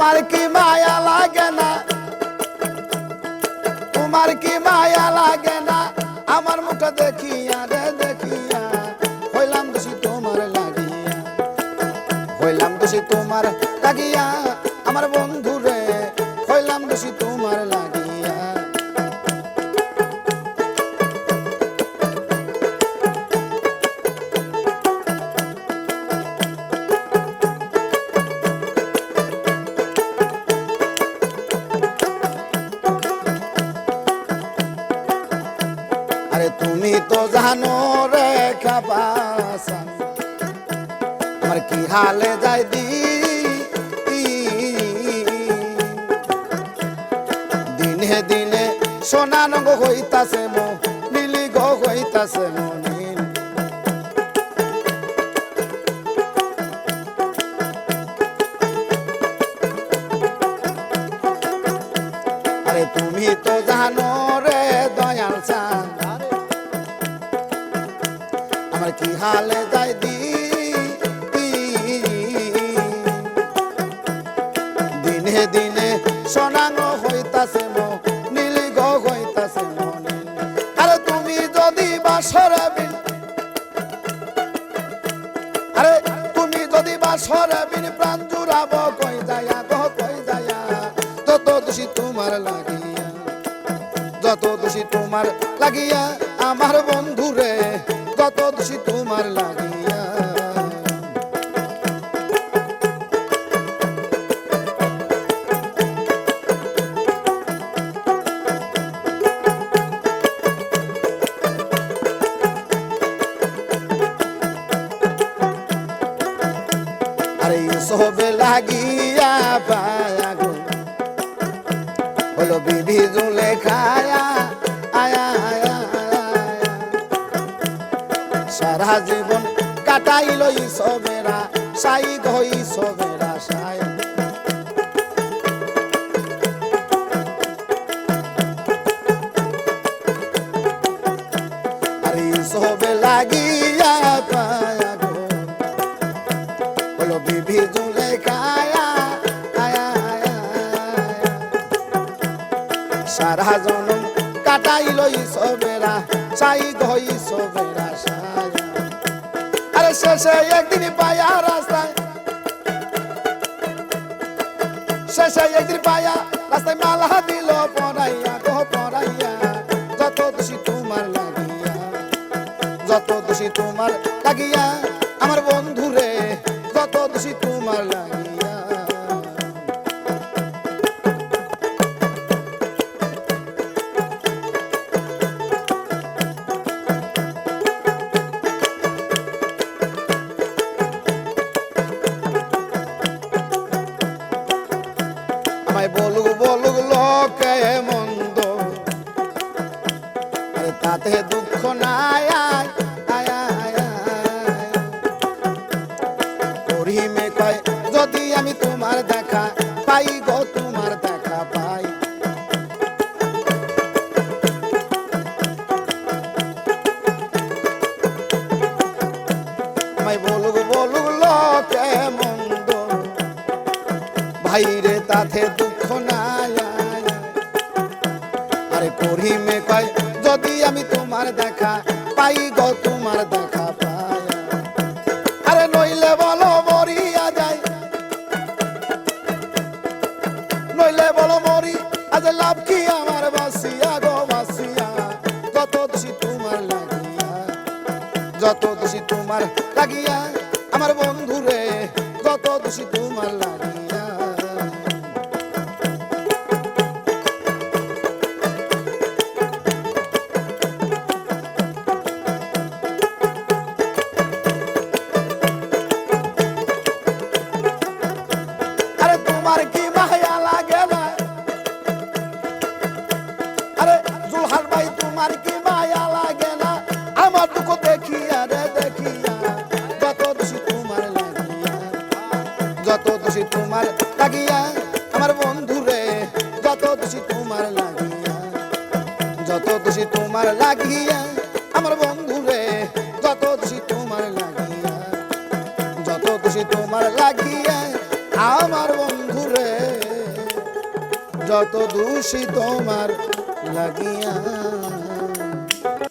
তোমার কি মায়া লাগে না, তোমার কি মায়া লাগে না আমার মুখটা দেখিয়া রে দেখিয়া, হইলাম দোষী তোমার লাগিয়া, হইলাম দোষী তোমার লাগিয়া আমার বন্ধু রে, হইলাম দোষী তোমার লাগিয়া। আরে তুমি তো জানো রে খাবাসান আমার কি হালে যাই দি, দিনে দিনে সোনা নগ হইতাছে মো নীলি গো হইতাছে মনিন। আরে তুমি তো জানো রে দয়াল চান আমার কি হালে যাই দি, দিনে দিনে সোনাঙ্গ হইতাছে মো নীলি গো হইতাছে মনে। আরে তুমি যদি বাসরে বিন, আরে তুমি যদি বাসরে বিন প্রাণ জুড়াব কই যায়া গো কই যায়া, যত দোষী তোমার লাগিয়া, যত দোষী তোমার লাগিয়া আমার বন্ধু রে, যত দোষী তোমার লাগিয়া। আরে সবে লাগিয়া পায়া গো হলো বিবি জুলে খায়া আয়া আয়া, সারা জীবন কাটাইল সবেরা সাই গই সবেরা সাই। আরে সবে লাগিয়া পায়া গো হলো বিবি জুলে খায়া আয়া আয়া, সারা জনম কাটাইল সবেরা সাই গই সবেরা সাই। আরে শেষে একদিন পায়া রাস্তায়, শেষে একদিন পায়া রাস্তায় মালা দিল পড়াইয়া গো পড়াইয়া, যত দোষী তোমার লাগিয়া, যত দোষী তোমার লাগিয়া আমার বন্ধু রে, যত দোষী তোমার লাগিয়া। আমায় বলুক বলুক লোকে মন্দ, আরে তাতে দুঃখ নাই করিমে কয় যদি আমি তোমার দেখা পাই গো তোমার দেখা পাই। আমায় বলুক বলুক লোকে মন্দ, ভাইরে তাতে দুঃখ নাই, আরে করিমে কয় যদি আমি তোমার দেখা পাই গো তোমার দেখা পাই। আরে নইলে বলো মরিয়া যাই, নইলে বলো মরি আজ লাভ কি আমার বাসিয়া গো বাসিয়া, যত দোষী তোমার লাগিয়া, যত দোষী তোমার লাগিয়া আমার বন্ধু রে, যত দোষী তোমার লাগিয়া। আরে তোমার কি মায়া লাগে না, আরে জুলহার ভাই তোমার কি মায়া লাগে না আমার দুঃখ দেখিয়া রে দেখিয়া, যত দোষী তোমার লাগিয়া, যত দোষী তোমার লাগিয়া আমার বন্ধু রে, যত দোষী তোমার লাগিয়া, যত দোষী তোমার লাগিয়া আমার বন্ধু রে, যত দোষী তোমার লাগিয়া, যত দোষী তোমার লাগিয়া আমার বন্ধু রে। যত দোষী তোমার লাগিয়া